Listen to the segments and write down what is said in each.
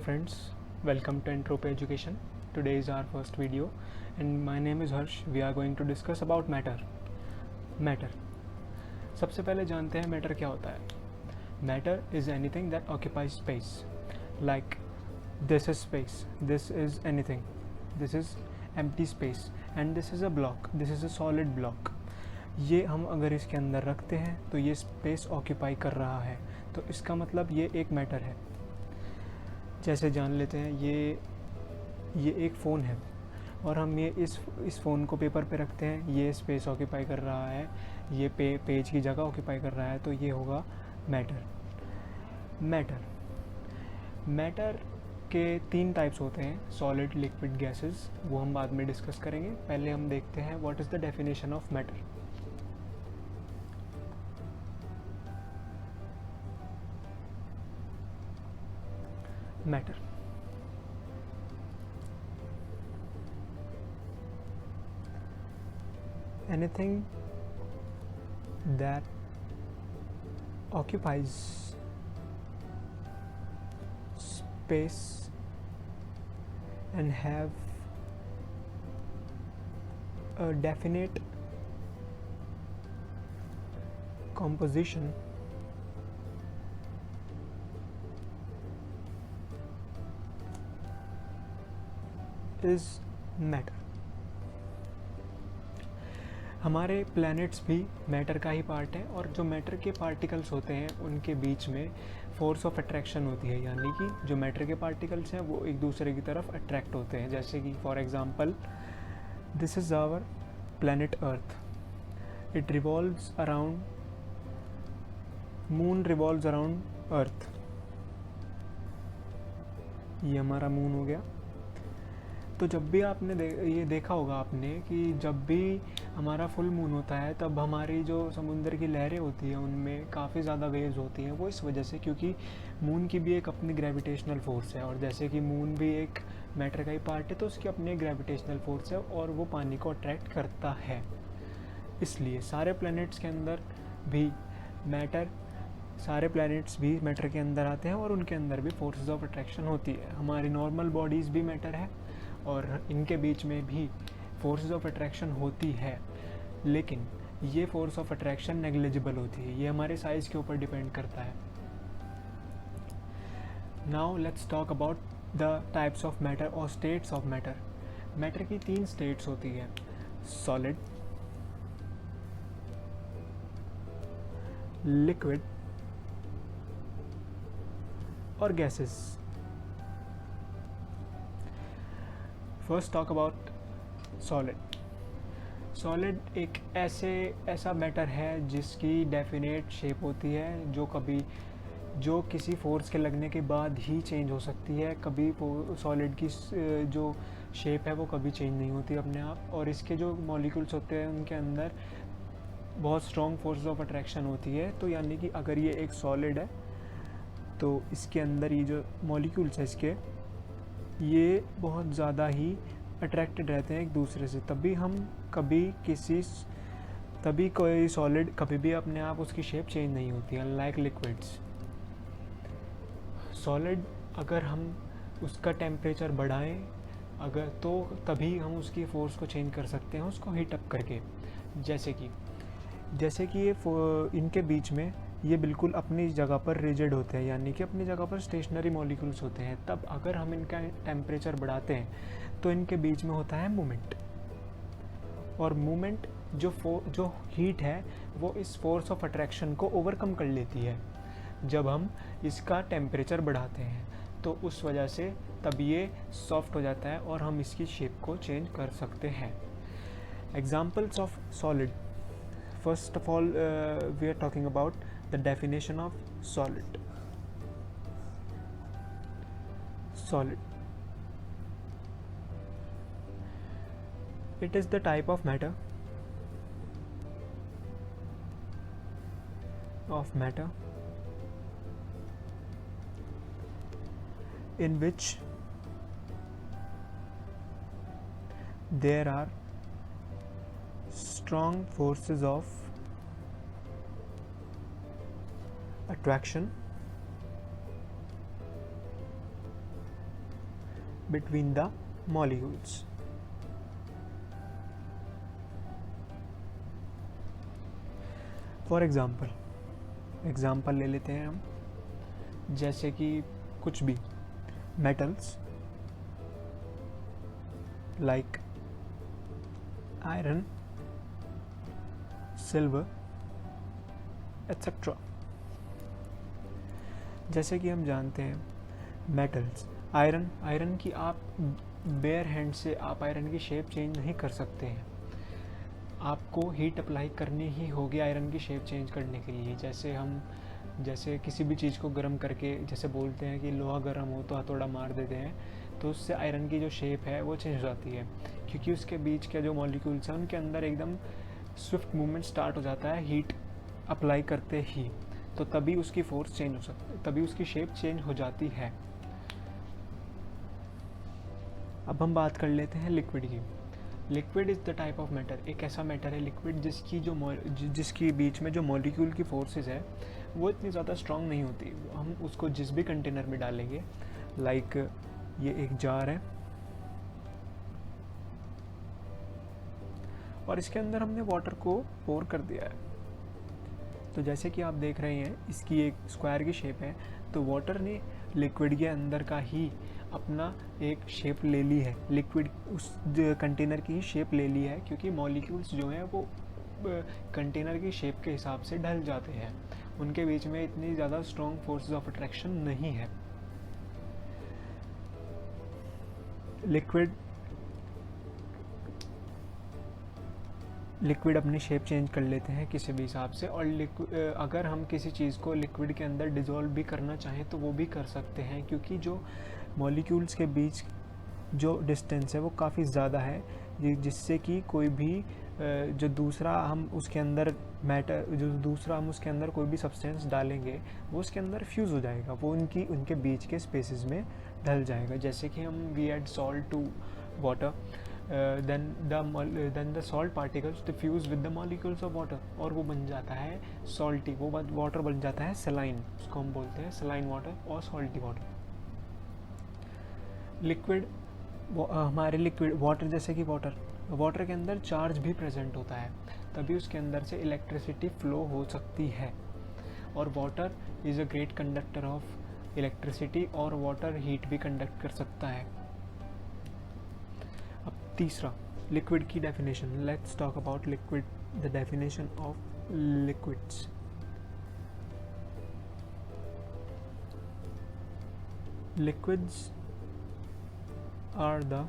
friends, welcome to Entrope Education. Today is our first video and my name is Harsh. We are going to discuss about matter. Matter. सबसे पहले जानते हैं matter क्या होता है. Matter is anything that occupies space. Like this is space, this is anything, this is empty space and this is a block, this is a solid block. ये हम अगर इसके अंदर रखते हैं तो ये स्पेस ऑक्यूपाई कर रहा है, तो इसका मतलब ये एक मैटर है. जैसे जान लेते हैं ये एक फ़ोन है और हम ये इस फ़ोन को पेपर पे रखते हैं, ये स्पेस ऑक्यूपाई कर रहा है, ये पेज की जगह ऑक्यूपाई कर रहा है, तो ये होगा मैटर. मैटर के 3 टाइप्स होते हैं, सॉलिड, लिक्विड, गैसेस. वो हम बाद में डिस्कस करेंगे. पहले हम देखते हैं what is the definition of matter. Matter. Anything that occupies space and have a definite composition is matter. हमारे प्लैनेट्स भी मैटर का ही पार्ट है और जो मैटर के पार्टिकल्स होते हैं उनके बीच में फोर्स ऑफ अट्रैक्शन होती है, यानी कि जो मैटर के पार्टिकल्स हैं वो एक दूसरे की तरफ अट्रैक्ट होते हैं. जैसे कि for example this is our planet earth. It revolves around, moon revolves around earth. ये हमारा मून हो गया. तो जब भी आपने ये देखा होगा आपने कि जब भी हमारा फुल मून होता है तब हमारी जो समुद्र की लहरें होती हैं उनमें काफ़ी ज़्यादा वेव्स होती हैं. वो इस वजह से क्योंकि मून की भी एक अपनी ग्रेविटेशनल फोर्स है और जैसे कि मून भी एक मैटर का ही पार्ट है तो उसकी अपनी ग्रेविटेशनल फोर्स है और वो पानी को अट्रैक्ट करता है. इसलिए सारे प्लैनेट्स के अंदर भी सारे प्लैनेट्स भी मैटर के अंदर आते हैं और उनके अंदर भी फोर्सेस ऑफ अट्रैक्शन होती है. हमारी नॉर्मल बॉडीज़ भी मैटर है और इनके बीच में भी फोर्सेस ऑफ अट्रैक्शन होती है, लेकिन ये फोर्स ऑफ अट्रैक्शन नेग्लिजिबल होती है. ये हमारे साइज़ के ऊपर डिपेंड करता है. Now let's talk about the types of matter और स्टेट्स ऑफ मैटर. मैटर की 3 स्टेट्स होती है, सॉलिड, लिक्विड और gases. First talk about solid. Solid एक ऐसा मैटर है जिसकी डेफिनेट शेप होती है जो किसी फोर्स के लगने के बाद ही चेंज हो सकती है. कभी सॉलिड की जो शेप है वो कभी चेंज नहीं होती अपने आप, और इसके जो मॉलिक्यूल्स होते हैं उनके अंदर बहुत स्ट्रॉन्ग फोर्स ऑफ अट्रैक्शन होती है. तो यानी कि अगर ये एक सॉलिड है तो इसके अंदर ये जो मॉलिक्यूल्स है इसके, ये बहुत ज़्यादा ही अट्रैक्टेड रहते हैं एक दूसरे से. तभी कोई सॉलिड कभी भी अपने आप उसकी शेप चेंज नहीं होती है. लाइक लिक्विड्स, सॉलिड अगर हम उसका टेम्परेचर बढ़ाएं तो तभी हम उसकी फोर्स को चेंज कर सकते हैं उसको हीट अप करके. जैसे कि ये इनके बीच में ये बिल्कुल अपनी जगह पर रिजिड होते हैं, यानी कि अपनी जगह पर स्टेशनरी मॉलिक्यूल्स होते हैं. तब अगर हम इनका टेम्परेचर बढ़ाते हैं तो इनके बीच में होता है मूवमेंट, और मूवमेंट जो हीट है वो इस फोर्स ऑफ अट्रैक्शन को ओवरकम कर लेती है जब हम इसका टेम्परेचर बढ़ाते हैं. तो उस वजह से तब ये सॉफ्ट हो जाता है और हम इसकी शेप को चेंज कर सकते हैं. Examples of solid. First of all, we are talking about the definition of solid. Solid. It is the type of matter in which there are strong forces of attraction between the molecules. For example ले लेते हैं हम, जैसे कि कुछ भी metals like iron, silver etcetera. जैसे कि हम जानते हैं मेटल्स, आयरन की आप बेयर हैंड से आप आयरन की शेप चेंज नहीं कर सकते हैं, आपको हीट अप्लाई करनी ही होगी आयरन की शेप चेंज करने के लिए। जैसे किसी भी चीज़ को गर्म करके, जैसे बोलते हैं कि लोहा गर्म हो तो हथौड़ा मार देते हैं, तो उससे आयरन की जो शेप है वो चेंज हो जाती है, क्योंकि उसके बीच के जो मॉलिक्यूल्स हैं उनके अंदर एकदम स्विफ्ट मूवमेंट स्टार्ट हो जाता है हीट अप्लाई करते ही, तो तभी उसकी फोर्स चेंज हो सकती है, तभी उसकी शेप चेंज हो जाती है। अब हम बात कर लेते हैं लिक्विड की। Liquid is the type of matter, एक ऐसा मैटर है लिक्विड जिसकी बीच में जो मॉलिक्यूल की फोर्सेस है वो इतनी ज़्यादा स्ट्रांग नहीं होती। हम उसको जिस भी कंटेनर में डालेंगे, लाइक ये एक जार है और इसके अंदर हमने वाटर को पोर कर दिया है, तो जैसे कि आप देख रहे हैं इसकी एक स्क्वायर की शेप है, तो वाटर ने लिक्विड के अंदर का ही अपना एक शेप ले ली है, लिक्विड उस कंटेनर की ही शेप ले ली है, क्योंकि मॉलिक्यूल्स जो हैं वो कंटेनर की शेप के हिसाब से ढल जाते हैं, उनके बीच में इतनी ज़्यादा स्ट्रॉन्ग फोर्सेस ऑफ अट्रैक्शन नहीं है। लिक्विड अपनी शेप चेंज कर लेते हैं किसी भी हिसाब से, और अगर हम किसी चीज़ को लिक्विड के अंदर डिज़ोल्व भी करना चाहें तो वो भी कर सकते हैं, क्योंकि जो मॉलिक्यूल्स के बीच जो डिस्टेंस है वो काफ़ी ज़्यादा है, जिससे कि कोई भी जो दूसरा हम उसके अंदर कोई भी सब्सटेंस डालेंगे वो उसके अंदर फ्यूज़ हो जाएगा, वो उनके बीच के स्पेसेस में ढल जाएगा। जैसे कि हम we add salt to water, then the salt particles diffuse with the molecules of water, और वो बन जाता है salty, वो वाटर बन जाता है saline, उसको हम बोलते हैं saline water और salty water। लिक्विड हमारे लिक्विड वाटर, जैसे कि वाटर के अंदर चार्ज भी प्रेजेंट होता है, तभी उसके अंदर से इलेक्ट्रिसिटी फ्लो हो सकती है, और water is a great conductor of electricity, और वाटर हीट भी कंडक्ट कर सकता है। अब तीसरा, लिक्विड की definition. Let's talk about liquid, the definition of liquids. Liquids are the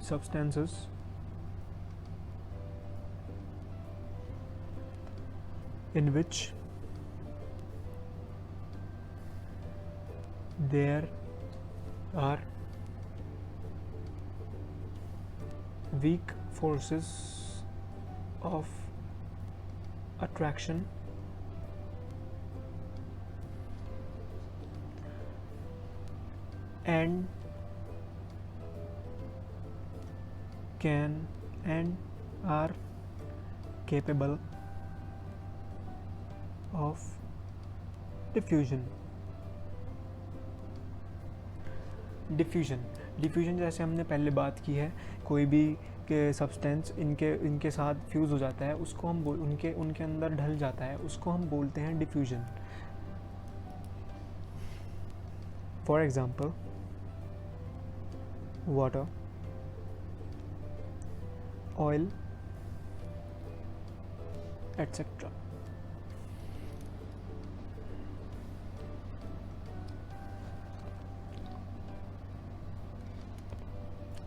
substances in which there are weak forces of attraction and can and are capable of diffusion। Diffusion जैसे हमने पहले बात की है, कोई भी के सब्सटेंस इनके साथ फ्यूज़ हो जाता है, उसको हम उनके अंदर ढल जाता है, उसको हम बोलते हैं diffusion. For example water, oil etcetera.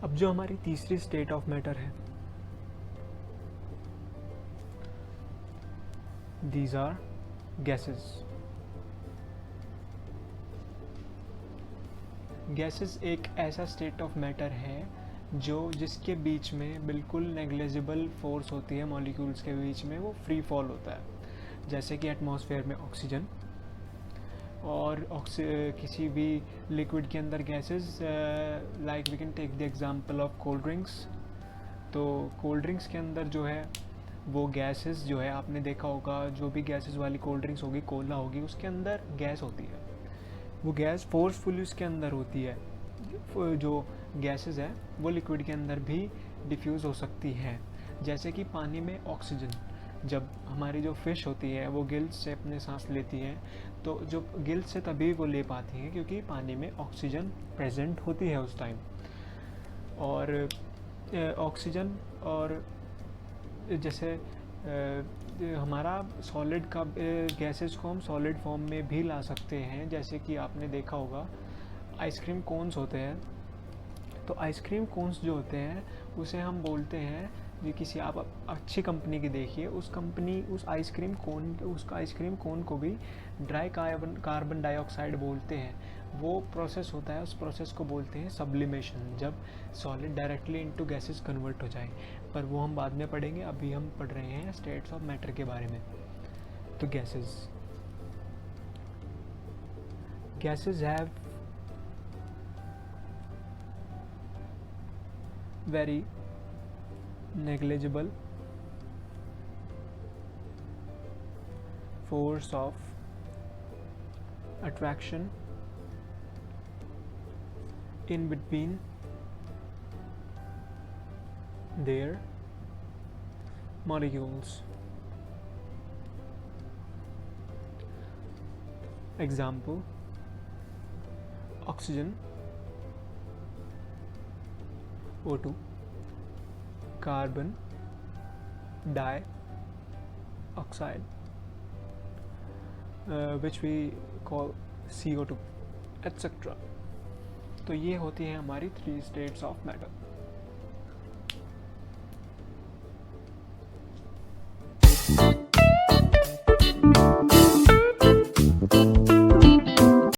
अब जो हमारी तीसरी स्टेट ऑफ मैटर है, दीज आर गैसेस। गैसेस एक ऐसा स्टेट ऑफ मैटर है जिसके बीच में बिल्कुल नेग्लिजिबल फोर्स होती है, मॉलिक्यूल्स के बीच में वो फ्री फॉल होता है, जैसे कि एटमॉस्फेयर में ऑक्सीजन, और किसी भी लिक्विड के अंदर gases, like we can take the example of cold drinks. तो कोल्ड ड्रिंक्स के अंदर जो है वो गैसेस जो है, आपने देखा होगा जो भी गैसेस वाली कोल्ड ड्रिंक्स होगी, कोला होगी, उसके अंदर गैस होती है, वो गैस फोर्सफुली उसके अंदर होती है, जो गैसेस है वो लिक्विड के अंदर भी डिफ्यूज़ हो सकती है। जैसे कि पानी में ऑक्सीजन, जब हमारी जो फिश होती है वो गिल्स से अपने सांस लेती है, तो जो गिल्स से तभी वो ले पाती हैं क्योंकि पानी में ऑक्सीजन प्रेजेंट होती है उस टाइम। और ऑक्सीजन और जैसे हमारा सॉलिड का गैसेस को हम सॉलिड फॉर्म में भी ला सकते हैं। जैसे कि आपने देखा होगा आइसक्रीम कोन्स होते हैं, तो आइसक्रीम कोन्स जो होते हैं उसे हम बोलते हैं, ये किसी आप अच्छी कंपनी की देखिए, उस आइसक्रीम कोन को भी ड्राई कार्बन डाइऑक्साइड बोलते हैं। वो प्रोसेस होता है, उस प्रोसेस को बोलते हैं सब्लिमेशन, जब solid directly into gases convert हो जाए। पर वो हम बाद में पढ़ेंगे, अभी हम पढ़ रहे हैं स्टेट्स ऑफ मैटर के बारे में। तो gases have very negligible force of attraction in between their molecules. Example: oxygen, O2, carbon dioxide, which we call CO2, etc. तो ये होती है हमारी 3 states of matter।